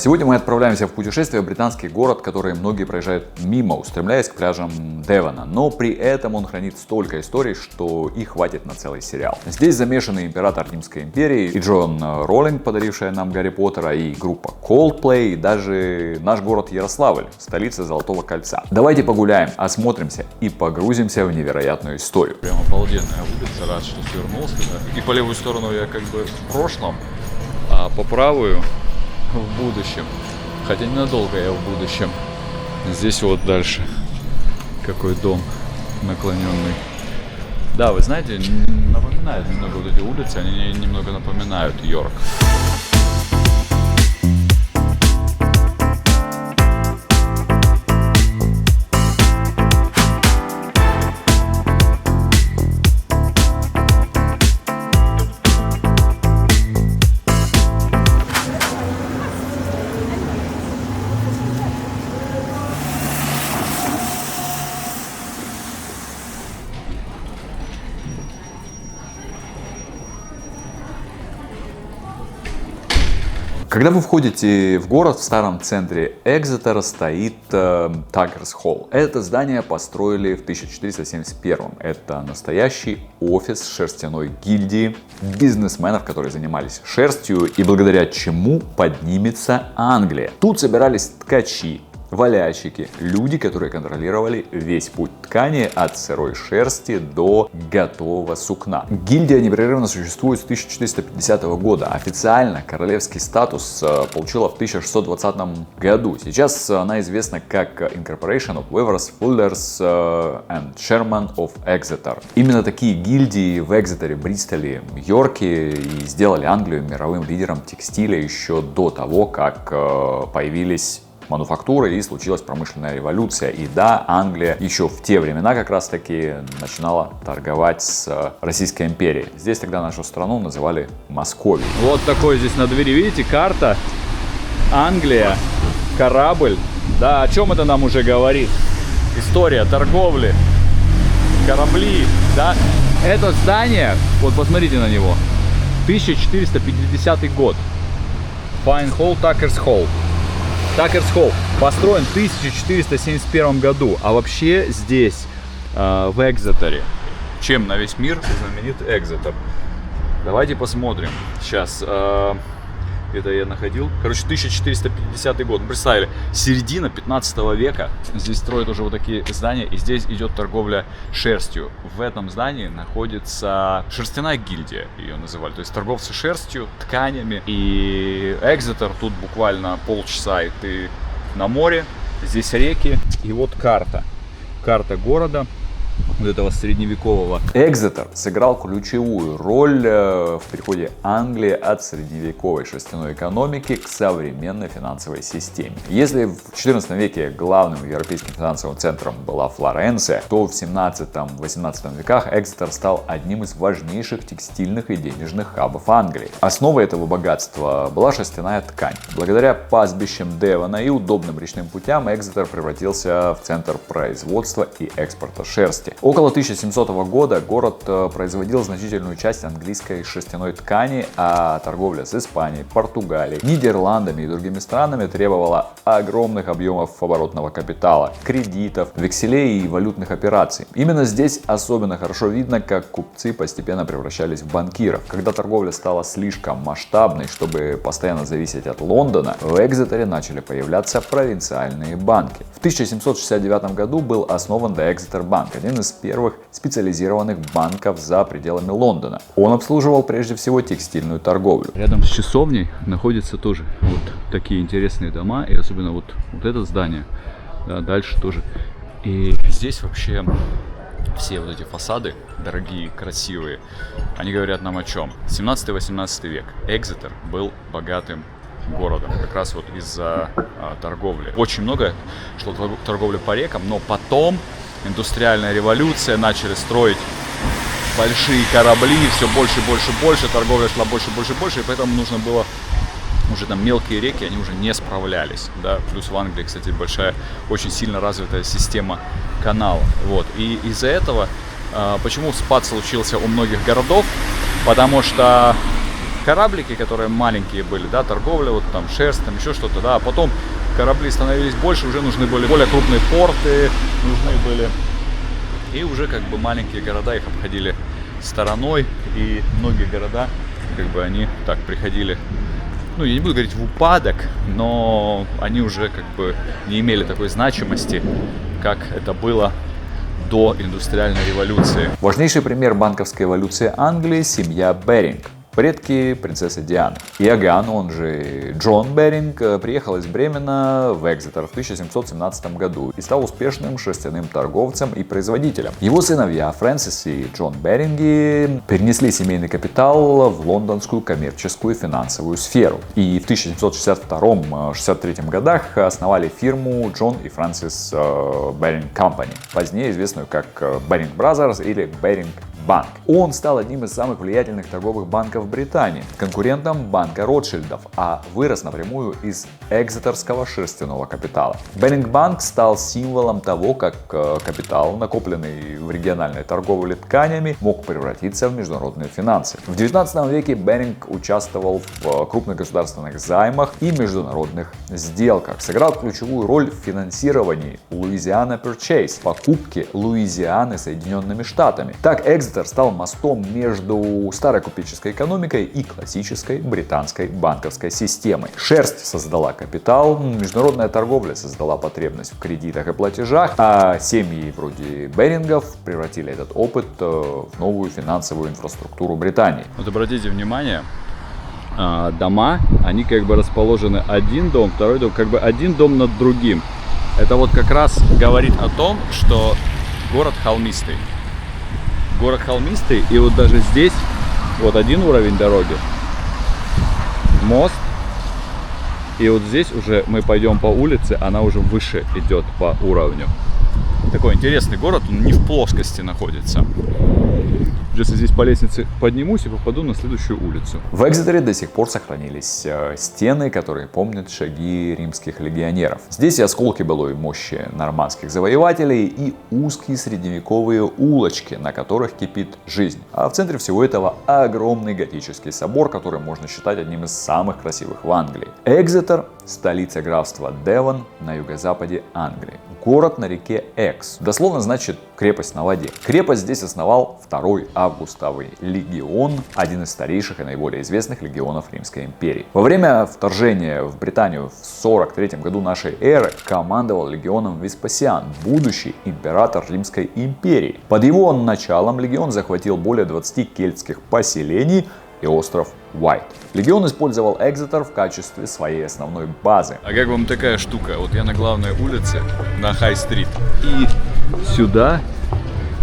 Сегодня мы отправляемся в путешествие в британский город, который многие проезжают мимо, устремляясь к пляжам Девона. Но при этом он хранит столько историй, что и хватит на целый сериал. Здесь замешаны император Римской империи, и Джон Роллинг, подарившая нам Гарри Поттера, и группа Coldplay, и даже наш город Ярославль, столица Золотого Кольца. Давайте погуляем, осмотримся и погрузимся в невероятную историю. Прям обалденная улица, рад, что свернулся. Да? И по левую сторону я как бы в прошлом, а по правую в будущем. Хотя ненадолго я в будущем. Здесь вот дальше какой дом наклоненный. Да, вы знаете, напоминают немного вот эти улицы, они немного напоминают Йорк. Когда вы входите в город, в старом центре Экзетера стоит Tuckers Hall. Это здание построили в 1471. Это настоящий офис шерстяной гильдии бизнесменов, которые занимались шерстью, и благодаря чему поднимется Англия. Тут собирались ткачи, валяльщики, люди, которые контролировали весь путь ткани от сырой шерсти до готового сукна. Гильдия непрерывно существует с 1450 года. Официально королевский статус получила в 1620 году. Сейчас она известна как Incorporation of Weavers, Fullers and Sherman of Exeter. Именно такие гильдии в Экзетере, Бристоле, Йорке и сделали Англию мировым лидером текстиля еще до того, как появились мануфактуры и случилась промышленная революция. И да, Англия еще в те времена как раз таки начинала торговать с Российской империей. Здесь тогда нашу страну называли Московией. Вот такой здесь на двери, видите, карта. Англия, корабль. Да, о чем это нам уже говорит? История торговли, корабли, да. Это здание, вот посмотрите на него, 1450 год. Fine Hall, Tuckers Hall. Tuckers Hall построен в 1471 году, а вообще здесь, в Экзетере, чем на весь мир знаменит Экзетер? Давайте посмотрим. Сейчас, это я находил. Короче, 1450 год. Представили, середина 15 века. Здесь строят уже вот такие здания, и здесь идет торговля шерстью. В этом здании находится шерстяная гильдия, ее называли. То есть торговцы шерстью, тканями. И Экзетер тут буквально полчаса, и ты на море. Здесь реки. И вот карта. Карта города. Вот этого средневекового. Экзетер сыграл ключевую роль в переходе Англии от средневековой шерстяной экономики к современной финансовой системе. Если в XIV веке главным европейским финансовым центром была Флоренция, то в 17-18 веках Экзетер стал одним из важнейших текстильных и денежных хабов Англии. Основой этого богатства была шерстяная ткань. Благодаря пастбищам Девона и удобным речным путям Экзетер превратился в центр производства и экспорта шерсти. Около 1700 года город производил значительную часть английской шерстяной ткани, а торговля с Испанией, Португалией, Нидерландами и другими странами требовала огромных объемов оборотного капитала, кредитов, векселей и валютных операций. Именно здесь особенно хорошо видно, как купцы постепенно превращались в банкиров. Когда торговля стала слишком масштабной, чтобы постоянно зависеть от Лондона, в Экзетере начали появляться провинциальные банки. В 1769 году был основан The Exeter Bank, один из первых специализированных банков за пределами Лондона. Он обслуживал прежде всего текстильную торговлю. Рядом с часовней находятся тоже вот такие интересные дома, и особенно вот это здание, да, дальше тоже. И здесь вообще все вот эти фасады, дорогие, красивые, они говорят нам о чем? 17-18 век. Экзетер был богатым городом, как раз вот из-за торговли. Очень много шло торговли по рекам, но потом индустриальная революция, начали строить большие корабли, все больше, больше, больше, торговля шла больше, больше, больше, и поэтому нужно было уже там мелкие реки, они уже не справлялись, да, плюс в Англии, кстати, большая, очень сильно развитая система каналов, вот, и из-за этого, почему спад случился у многих городов, потому что кораблики, которые маленькие были, да, торговля, вот там шерсть, там еще что-то, да, а потом корабли становились больше, уже нужны были более крупные порты, нужны были, и уже как бы маленькие города их обходили стороной, и многие города, как бы они так приходили, ну, я не буду говорить в упадок, но они уже как бы не имели такой значимости, как это было до индустриальной революции. Важнейший пример банковской эволюции Англии – семья Беринг. Предки принцессы Дианы. Иоганн, он же Джон Беринг, приехал из Бремена в Экзетер в 1717 году и стал успешным шерстяным торговцем и производителем. Его сыновья Фрэнсис и Джон Беринги перенесли семейный капитал в лондонскую коммерческую и финансовую сферу. И в 1762-63 годах основали фирму Джон и Фрэнсис Беринг Company, позднее известную как Беринг Brothers или Беринг Банк. Он стал одним из самых влиятельных торговых банков Британии, конкурентом банка Ротшильдов, а вырос напрямую из экзетерского шерстяного капитала. Беринг Банк стал символом того, как капитал, накопленный в региональной торговле тканями, мог превратиться в международные финансы. В 19 веке Беринг участвовал в крупных государственных займах и международных сделках, сыграл ключевую роль в финансировании Louisiana Purchase, покупки Луизианы Соединенными Штатами. Так Экзетер стал мостом между старой купеческой экономикой и классической британской банковской системой. Шерсть создала капитал, международная торговля создала потребность в кредитах и платежах, а семьи вроде Берингов превратили этот опыт в новую финансовую инфраструктуру Британии. Вот обратите внимание, дома, они как бы расположены один дом, второй дом, как бы один дом над другим. Это вот как раз говорит о том, что город холмистый. Город холмистый, и вот даже здесь вот один уровень дороги, мост, и вот здесь уже мы пойдем по улице, она уже выше идет по уровню. Такой интересный город, он не в плоскости находится. Сейчас я здесь по лестнице поднимусь и попаду на следующую улицу. В Экзетере до сих пор сохранились стены, которые помнят шаги римских легионеров. Здесь и осколки былой мощи нормандских завоевателей, и узкие средневековые улочки, на которых кипит жизнь. А в центре всего этого огромный готический собор, который можно считать одним из самых красивых в Англии. Экзетер – столица графства Девон на юго-западе Англии. Город на реке Экс. Дословно значит крепость на воде. Крепость здесь основал второй августовый легион, один из старейших и наиболее известных легионов Римской империи. Во время вторжения в Британию в 43 году нашей эры командовал легионом Веспасиан, будущий император Римской империи. Под его началом легион захватил более 20 кельтских поселений и остров Уайт. Легион использовал Экзетер в качестве своей основной базы. А как вам такая штука? Вот я на главной улице, на Хай-стрит, и сюда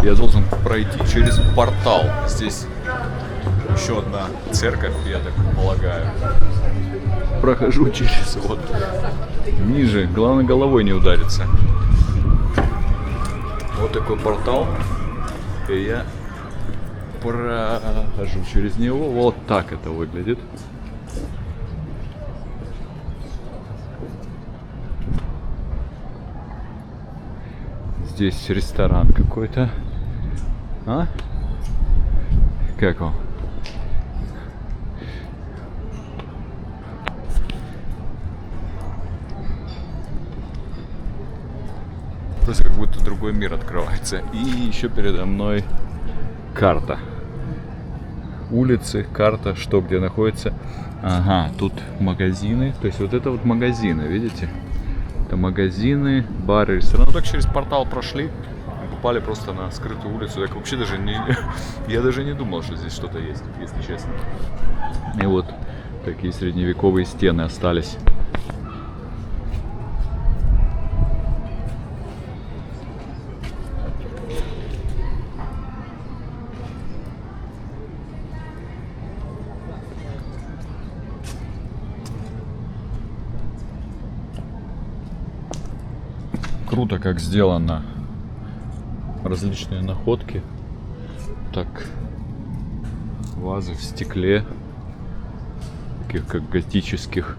я должен пройти через портал. Здесь еще одна церковь, я так полагаю. Прохожу через вот ниже, главное головой не удариться. Вот такой портал, и я прохожу через него. Вот так это выглядит. Здесь ресторан какой-то. А? Как он? Просто как будто другой мир открывается. И еще передо мной карта. Улицы, карта, что где находится. Ага, тут магазины. То есть вот это вот магазины, видите? Это магазины, бары, рестораны. Так через портал прошли, попали просто на скрытую улицу. Так вообще даже не... Я даже не думал, что здесь что-то есть, если честно. И вот такие средневековые стены остались. Круто, как сделано. Различные находки. Так, вазы в стекле, таких как готических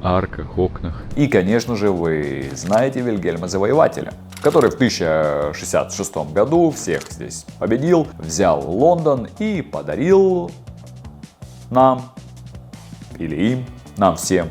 арках, окнах. И, конечно же, вы знаете Вильгельма Завоевателя, который в 1066 году всех здесь победил, взял Лондон и подарил нам или им, нам всем,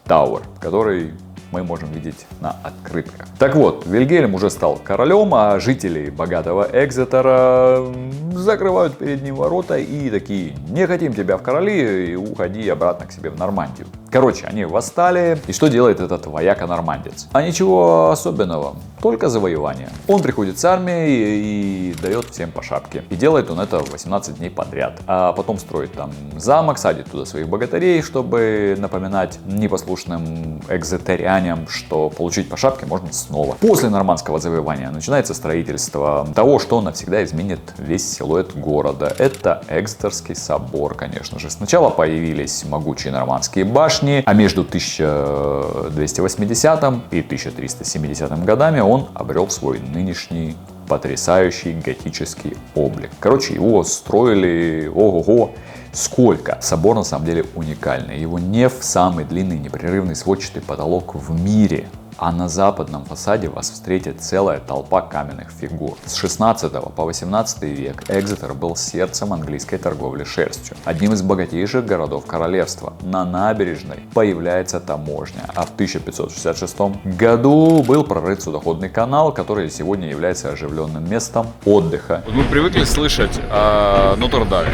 Тауэр, который мы можем видеть на открытках. Так вот, Вильгельм уже стал королем, а жители богатого Экзетера закрывают перед ним ворота и такие: не хотим тебя в короли, и уходи обратно к себе в Нормандию. Короче, они восстали, и что делает этот вояка-нормандец? А ничего особенного, только завоевание. Он приходит с армией и дает всем по шапке. И делает он это 18 дней подряд. А потом строит там замок, садит туда своих богатырей, чтобы напоминать непослушным экзетерянам, что получить по шапке можно снова. После нормандского завоевания начинается строительство того, что навсегда изменит весь силуэт города. Это Экзетерский собор, конечно же. Сначала появились могучие нормандские башни, а между 1280 и 1370 годами он обрел свой нынешний потрясающий готический облик. Короче, его строили ого-го сколько. Собор на самом деле уникальный. Его неф самый длинный непрерывный сводчатый потолок в мире. А на западном фасаде вас встретит целая толпа каменных фигур. С 16 по 18 век Экзетер был сердцем английской торговли шерстью, одним из богатейших городов королевства. На набережной появляется таможня, а в 1566 году был прорыт судоходный канал, который сегодня является оживленным местом отдыха. Мы привыкли слышать о Нотр-Даме,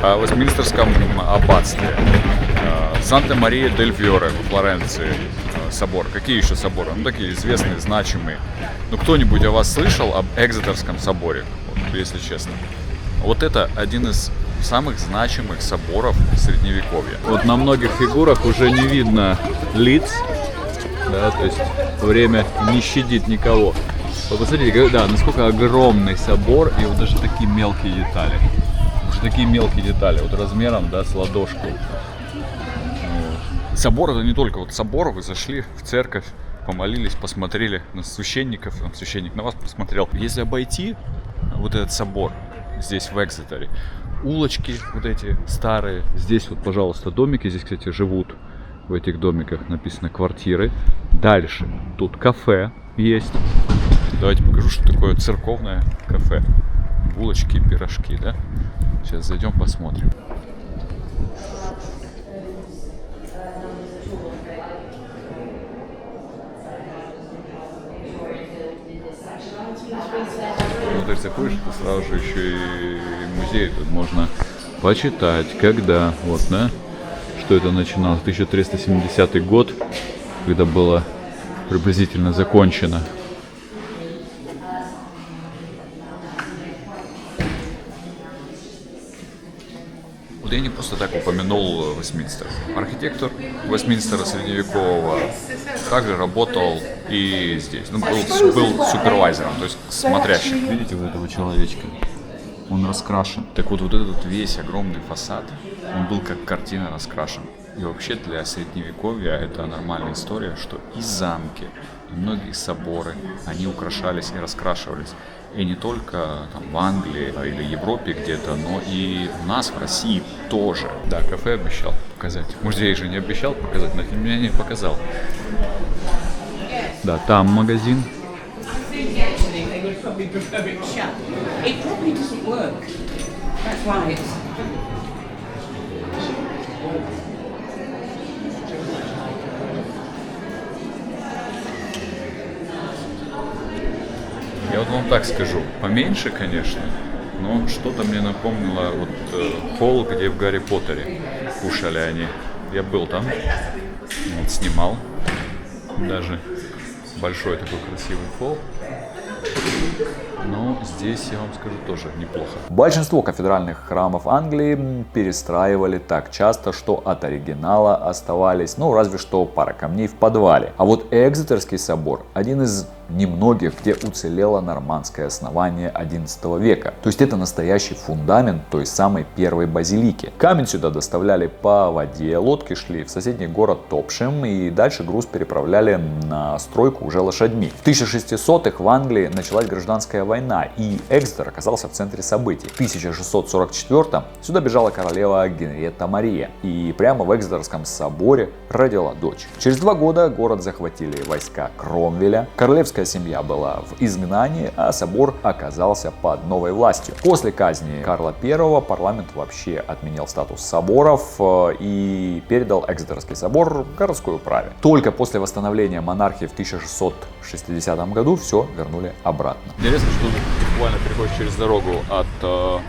о Вестминстерском аббатстве, Санта-Мария-дель-Фьоре в Флоренции. Собор. Какие еще соборы? Ну, такие известные, значимые. Ну, кто-нибудь о вас слышал об Экзетерском соборе, вот, если честно? Вот это один из самых значимых соборов Средневековья. Вот на многих фигурах уже не видно лиц, да, то есть время не щадит никого. Вот посмотрите, да, насколько огромный собор, и вот даже такие мелкие детали. Даже такие мелкие детали, вот размером, да, с ладошку. Собор — это не только вот собор, вы зашли в церковь, помолились, посмотрели на священников, священник на вас посмотрел. Если обойти вот этот собор здесь в Экзетере, улочки вот эти старые, здесь вот, пожалуйста, домики, здесь, кстати, живут в этих домиках, написано квартиры. Дальше тут кафе есть. Давайте покажу, что такое церковное кафе. Булочки, пирожки, да? Сейчас зайдем, посмотрим. Внутрь заходишь, это сразу же еще и музей. Тут можно почитать, когда, вот, да, что это начиналось. 1370 год, когда было приблизительно закончено. Вот я не просто так упомянул Вестминстер. Архитектор Вестминстера средневекового также работал и здесь. Ну, был супервайзером, то есть смотрящим. Видите вот этого человечка? Он раскрашен. Так вот, вот этот весь огромный фасад, он был как картина раскрашен. И вообще для средневековья это нормальная история, что и замки, и многие соборы, они украшались и раскрашивались. И не только там, в Англии или Европе где-то, но и у нас в России тоже. Да, кафе обещал показать. Музей же не обещал показать, но меня не показал. Да, там магазин. Я вот вам так скажу, поменьше, конечно, но что-то мне напомнило вот холл, где в Гарри Поттере кушали они. Я был там, вот, снимал, даже большой такой красивый холл. Но здесь, я вам скажу, тоже неплохо. Большинство кафедральных храмов Англии перестраивали так часто, что от оригинала оставались, ну, разве что пара камней в подвале. А вот Экзетерский собор один из немногих, где уцелело нормандское основание XI века. То есть это настоящий фундамент той самой первой базилики. Камень сюда доставляли по воде, лодки шли в соседний город Топшем, и дальше груз переправляли на стройку уже лошадьми. В 1600-х в Англии началась гражданская война, и Экзетер оказался в центре событий. В 1644-м сюда бежала королева Генриетта Мария, и прямо в Экзетерском соборе родила дочь. Через 2 года город захватили войска Кромвеля. Королевские королевская семья была в изгнании, а собор оказался под новой властью. После казни Карла I парламент вообще отменил статус соборов и передал Экзетерский собор городской управе. Только после восстановления монархии в 1660 году все вернули обратно. Интересно, что буквально переходишь через дорогу от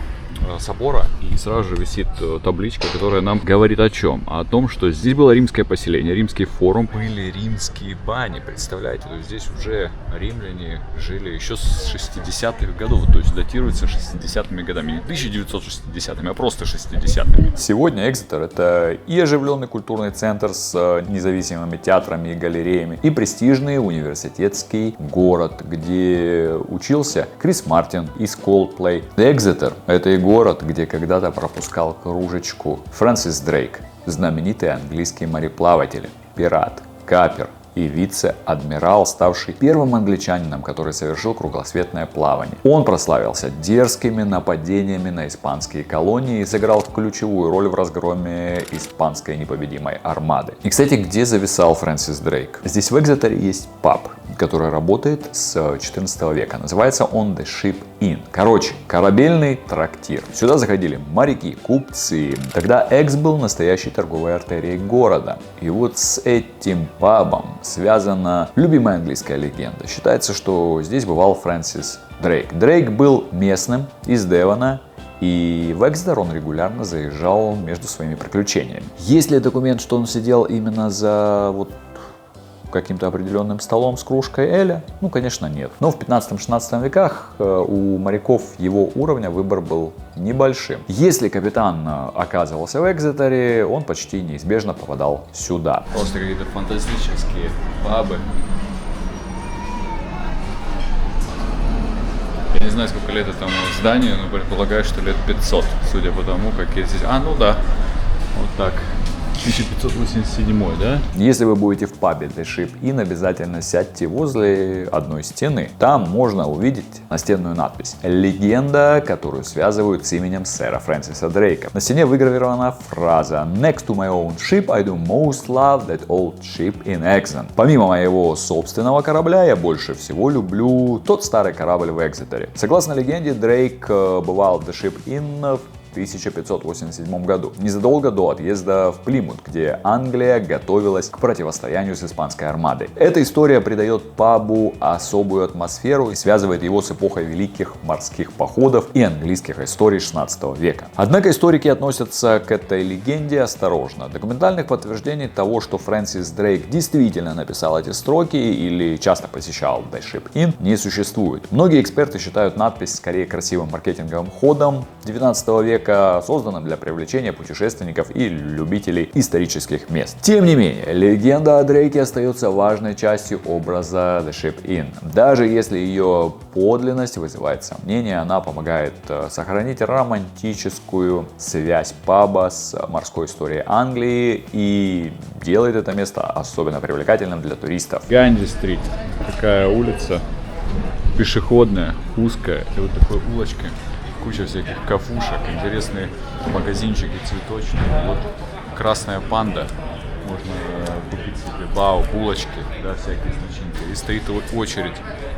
собора, и сразу же висит табличка, которая нам говорит о чем? О том, что здесь было римское поселение, римский форум, были римские бани, представляете? То есть здесь уже римляне жили еще с 60-х годов, то есть датируется 60-ми годами, не 1960-ми, а просто 60-ми. Сегодня Экзетер — это и оживленный культурный центр с независимыми театрами и галереями, и престижный университетский город, где учился Крис Мартин из Coldplay. Экзетер — это и город, где когда-то пропускал кружечку Фрэнсис Дрейк, знаменитый английский мореплаватель, пират, капер и вице-адмирал, ставший первым англичанином, который совершил кругосветное плавание. Он прославился дерзкими нападениями на испанские колонии и сыграл ключевую роль в разгроме испанской непобедимой армады. И, кстати, где зависал Фрэнсис Дрейк? Здесь в Экзетере есть паб, который работает с 14 века. Называется он The Ship Inn. Короче, корабельный трактир. Сюда заходили моряки, купцы. Тогда Экс был настоящей торговой артерией города. И вот с этим пабом связана любимая английская легенда. Считается, что здесь бывал Фрэнсис Дрейк. Дрейк был местным из Девона, и в Экзетер он регулярно заезжал между своими приключениями. Есть ли документ, что он сидел именно за каким-то определенным столом с кружкой эля? Ну, конечно, нет. Но в 15-16 веках у моряков его уровня выбор был небольшим. Если капитан оказывался в Экзетере, он почти неизбежно попадал сюда. Просто какие-то фантастические пабы. Я не знаю, сколько лет этому зданию, но предполагаю, что лет 500, судя по тому, как я здесь... ну да, вот так. 1587, да? Если вы будете в пабе The Ship Inn, обязательно сядьте возле одной стены. Там можно увидеть настенную надпись. Легенда, которую связывают с именем сэра Фрэнсиса Дрейка. На стене выгравирована фраза Next to my own ship, I do most love that old ship in Exon. Помимо моего собственного корабля, я больше всего люблю тот старый корабль в Экзетере. Согласно легенде, Дрейк бывал в The Ship Inn в 1587 году, незадолго до отъезда в Плимут, где Англия готовилась к противостоянию с испанской армадой. Эта история придает пабу особую атмосферу и связывает его с эпохой великих морских походов и английских историй 16 века. Однако историки относятся к этой легенде осторожно. Документальных подтверждений того, что Фрэнсис Дрейк действительно написал эти строки или часто посещал The Ship Inn, не существует. Многие эксперты считают надпись скорее красивым маркетинговым ходом 19 века, созданным для привлечения путешественников и любителей исторических мест. Тем не менее, легенда о Дрейке остается важной частью образа The Ship Inn. Даже если ее подлинность вызывает сомнения, она помогает сохранить романтическую связь паба с морской историей Англии и делает это место особенно привлекательным для туристов. Ганди-стрит. Такая улица пешеходная, узкая, и вот такой улочкой. Куча всяких кафушек, интересные магазинчики цветочные. Вот красная панда. Можно купить себе булочки, да, всякие с начинкой. И стоит очередь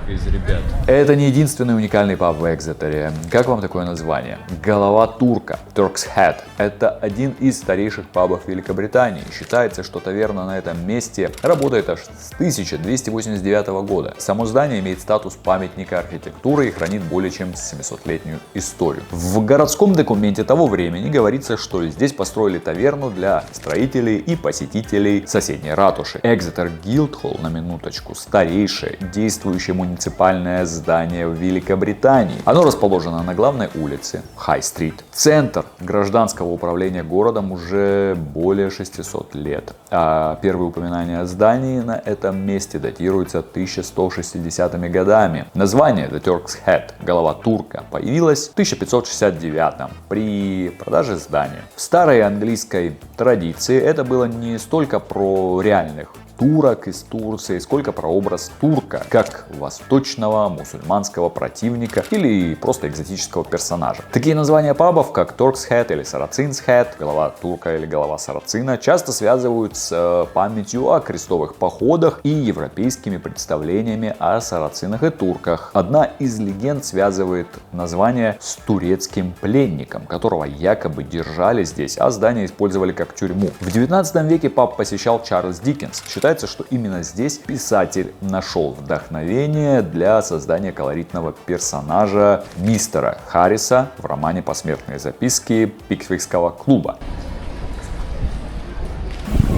из ребят. Это не единственный уникальный паб в Экзетере. Как вам такое название? Голова турка, Turk's Head. Это один из старейших пабов Великобритании. Считается, что таверна на этом месте работает аж с 1289 года. Само здание имеет статус памятника архитектуры и хранит более чем 700-летнюю историю. В городском документе того времени говорится, что здесь построили таверну для строителей и посетителей соседней ратуши. Экзетер Гилдхолл, на минуточку, старейшее действующее муниципальное здание в Великобритании. Оно расположено на главной улице Хай-стрит. Центр гражданского управления городом уже более 600 лет. А первые упоминания о здании на этом месте датируются 1160-ми годами. Название The Turk's Head, голова турка, появилось в 1569 при продаже здания. В старой английской традиции это было не столько про реальных турок из Турции, сколько про образ турка, как восточного мусульманского противника или просто экзотического персонажа. Такие названия пабов, как Turk's Head или Saracens Head, голова турка или голова сарацина, часто связывают с памятью о крестовых походах и европейскими представлениями о сарацинах и турках. Одна из легенд связывает название с турецким пленником, которого якобы держали здесь, а здание использовали как тюрьму. В 19 веке паб посещал Чарльз Диккенс. Считается, что именно здесь писатель нашел вдохновение для создания колоритного персонажа мистера Харриса в романе «Посмертные записки» Пиквикского клуба.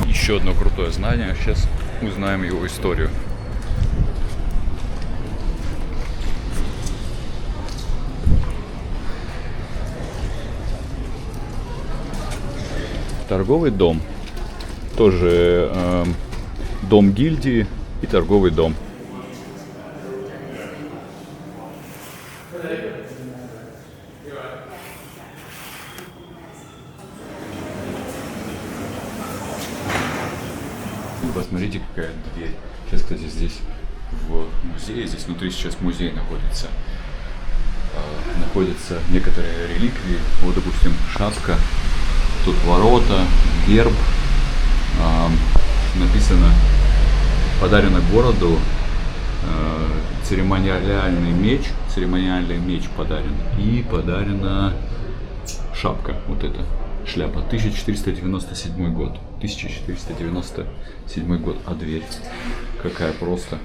Еще одно крутое знание, сейчас узнаем его историю. Торговый дом. Тоже дом гильдии и торговый дом. Посмотрите, какая дверь. Сейчас, кстати, здесь в музее, здесь внутри сейчас музей находится. Находятся некоторые реликвии. Вот, допустим, шапка. Тут ворота, герб. Написано «Подарено городу». Церемониальный меч подарен. И подарена шапка, вот эта шляпа. 1497 год. 1497 год. А дверь какая просто.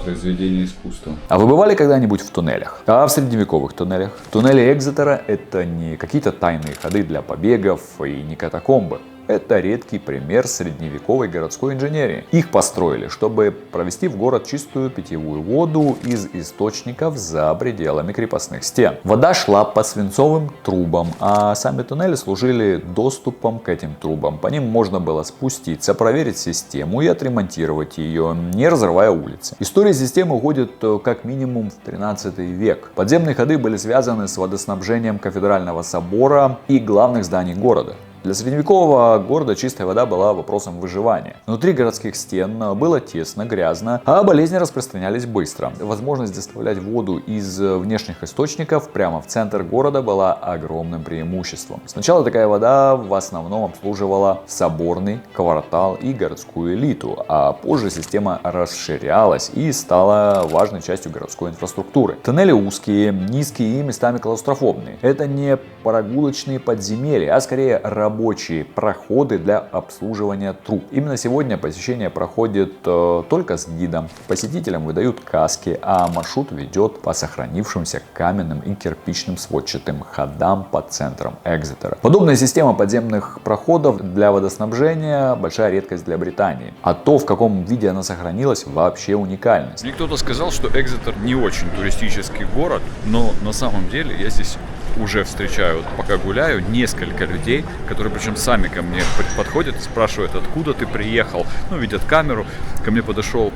Произведение искусства. А вы бывали когда-нибудь в туннелях? А в средневековых туннелях? Туннели Экзетера — это не какие-то тайные ходы для побегов и не катакомбы. Это редкий пример средневековой городской инженерии. Их построили, чтобы провести в город чистую питьевую воду из источников за пределами крепостных стен. Вода шла по свинцовым трубам, а сами туннели служили доступом к этим трубам. По ним можно было спуститься, проверить систему и отремонтировать ее, не разрывая улицы. История системы уходит как минимум в 13 век. Подземные ходы были связаны с водоснабжением кафедрального собора и главных зданий города. Для средневекового города чистая вода была вопросом выживания. Внутри городских стен было тесно, грязно, а болезни распространялись быстро. Возможность доставлять воду из внешних источников прямо в центр города была огромным преимуществом. Сначала такая вода в основном обслуживала соборный, квартал и городскую элиту, а позже система расширялась и стала важной частью городской инфраструктуры. Тоннели узкие, низкие и местами клаустрофобные. Это не прогулочные подземелья, а скорее рабочие проходы для обслуживания труб. Именно сегодня посещение проходит только с гидом. Посетителям выдают каски, а маршрут ведет по сохранившимся каменным и кирпичным сводчатым ходам по центрам Экзетера. Подобная система подземных проходов для водоснабжения — большая редкость для Британии. А то, в каком виде она сохранилась, вообще уникальность. Мне кто-то сказал, что Экзетер не очень туристический город, но на самом деле я здесь уже встречаю, пока гуляю, несколько людей, которые причем сами ко мне подходят и спрашивают, откуда ты приехал. Ну, видят камеру. Ко мне подошел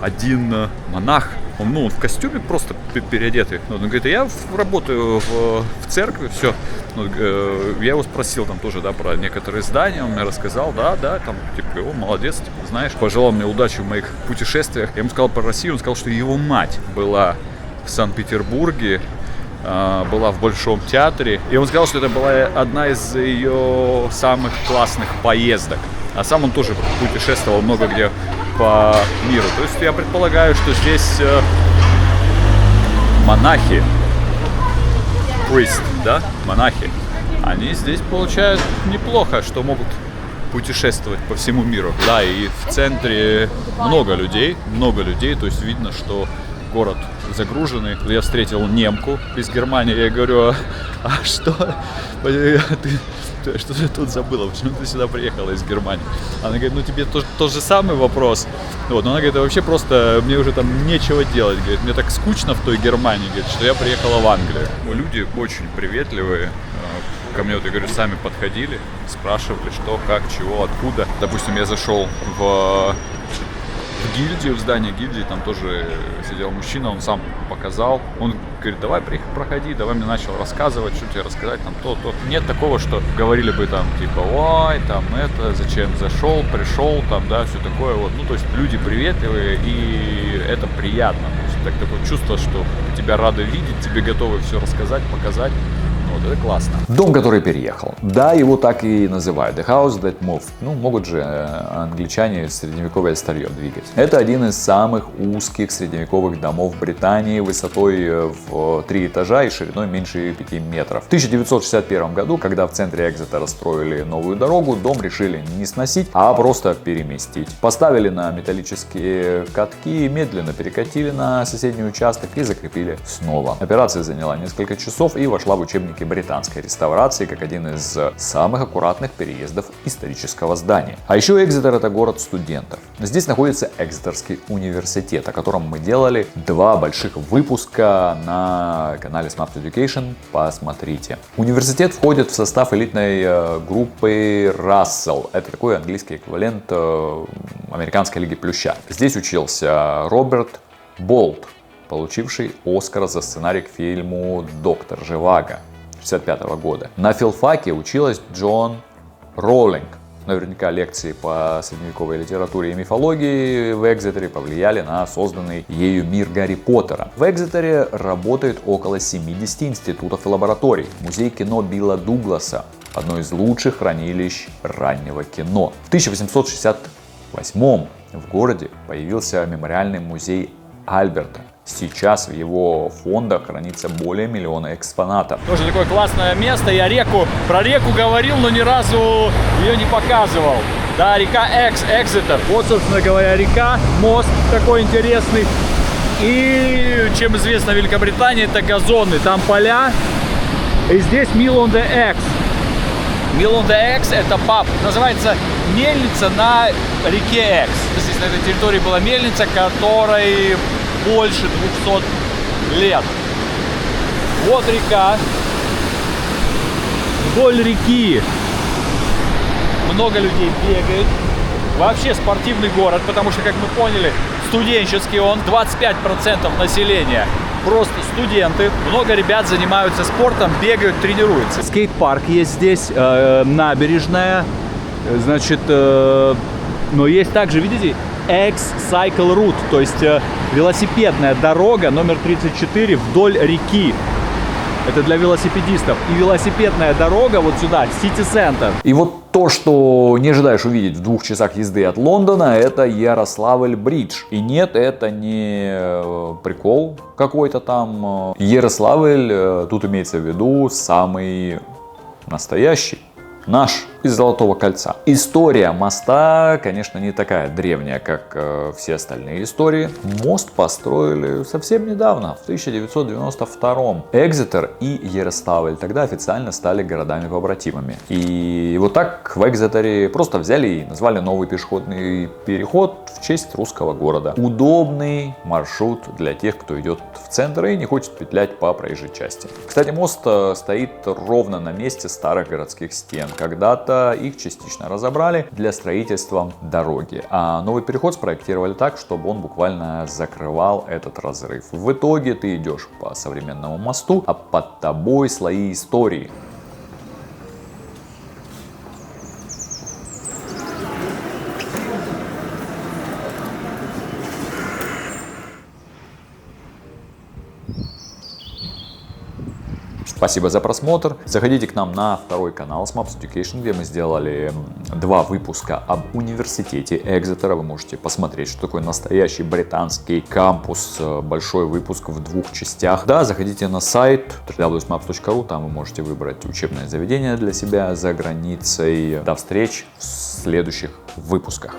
один монах, он в костюме просто переодетый. Он говорит, я работаю в церкви, все. Я его спросил там тоже, да, про некоторые здания, он мне рассказал, да, там, типа, о, молодец, типа, знаешь, пожелал мне удачи в моих путешествиях. Я ему сказал про Россию, он сказал, что его мать была в Санкт-Петербурге, была в Большом театре, и он сказал, что это была одна из ее самых классных поездок. А сам он тоже путешествовал много где по миру. То есть я предполагаю, что здесь монахи, да, монахи, они здесь получают неплохо, что могут путешествовать по всему миру. Да, и в центре много людей, то есть видно, что город загруженный. Я встретил немку из Германии, я говорю, а что ты тут забыла, почему ты сюда приехала из Германии? Она говорит, тебе тот же самый вопрос. Но она говорит, вообще просто мне уже там нечего делать, говорит, мне так скучно в той Германии, говорит, что я приехала в Англию. Люди очень приветливые. Ко мне, я говорю, сами подходили, спрашивали, что, как, чего, откуда. Допустим, я зашел в гильдию, в здании гильдии, там тоже сидел мужчина, он сам показал. Он говорит, давай проходи, давай мне начал рассказывать, что тебе рассказать, там то. Нет такого, что говорили бы там типа, ой, там это, зачем зашел, пришел, там, да, все такое вот. Ну, то есть люди приветливые, и это приятно. То есть такое чувство, что тебя рады видеть, тебе готовы все рассказать, показать. Вот это классно. Дом, который переехал. Да, его так и называют. The House That Moved. Ну, могут же англичане средневековое старье двигать. Это один из самых узких средневековых домов Британии, высотой в 3 этажа и шириной меньше 5 метров. В 1961 году, когда в центре Экзетера строили новую дорогу, дом решили не сносить, а просто переместить. Поставили на металлические катки, медленно перекатили на соседний участок и закрепили снова. Операция заняла несколько часов и вошла в учебники британской реставрации как один из самых аккуратных переездов исторического здания. А еще Экзетер — это город студентов. Здесь находится Экзетерский университет, о котором мы делали 2 больших выпуска на канале Smaps Education. Посмотрите. Университет входит в состав элитной группы Russell. Это такой английский эквивалент американской лиги плюща. Здесь учился Роберт Болт, получивший Оскар за сценарий к фильму «Доктор Живаго» 1965 года. На филфаке училась Джон Роулинг. Наверняка лекции по средневековой литературе и мифологии в Экзетере повлияли на созданный ею мир Гарри Поттера. В Экзетере работает около 70 институтов и лабораторий. Музей кино Билла Дугласа — одно из лучших хранилищ раннего кино. В 1868 в городе появился мемориальный музей Альберта. Сейчас в его фондах хранится более 1 миллиона экспонатов. Тоже такое классное место. Я про реку говорил, но ни разу ее не показывал. Да, река Экзетер. Вот, собственно говоря, река, мост такой интересный. И, чем известна Великобритания, это газоны. Там поля. И здесь Mill on the Exe. Mill on the Exe — это паб. Называется мельница на реке Экс. Здесь на этой территории была мельница, которой больше 200 лет. Вот река. Вдоль реки много людей бегает. Вообще спортивный город, потому что, как мы поняли, студенческий он. 25% населения просто студенты. Много ребят занимаются спортом, бегают, тренируются. Скейт-парк есть здесь, набережная. Значит, но есть также, видите, X-Cycle Route, то есть велосипедная дорога номер 34 вдоль реки. Это для велосипедистов. И велосипедная дорога вот сюда, Сити-центр. И вот то, что не ожидаешь увидеть в 2 часах езды от Лондона, это Ярославль-Бридж. И нет, это не прикол какой-то там. Ярославль, тут имеется в виду самый настоящий. Наш из Золотого кольца. История моста, конечно, не такая древняя, как все остальные истории. Мост построили совсем недавно, в 1992. Экзетер и Ярославль тогда официально стали городами-побратимами. И вот так в Экзетере просто взяли и назвали новый пешеходный переход в честь русского города. Удобный маршрут для тех, кто идет в центр и не хочет петлять по проезжей части. Кстати, мост стоит ровно на месте старых городских стен. Когда-то их частично разобрали для строительства дороги, а новый переход спроектировали так, чтобы он буквально закрывал этот разрыв. В итоге ты идешь по современному мосту, а под тобой слои истории. Спасибо за просмотр. Заходите к нам на второй канал Smaps Education, где мы сделали 2 выпуска об университете Экзетера. Вы можете посмотреть, что такое настоящий британский кампус. Большой выпуск в 2 частях. Да, заходите на сайт www.smaps.ru, там вы можете выбрать учебное заведение для себя за границей. До встреч в следующих выпусках.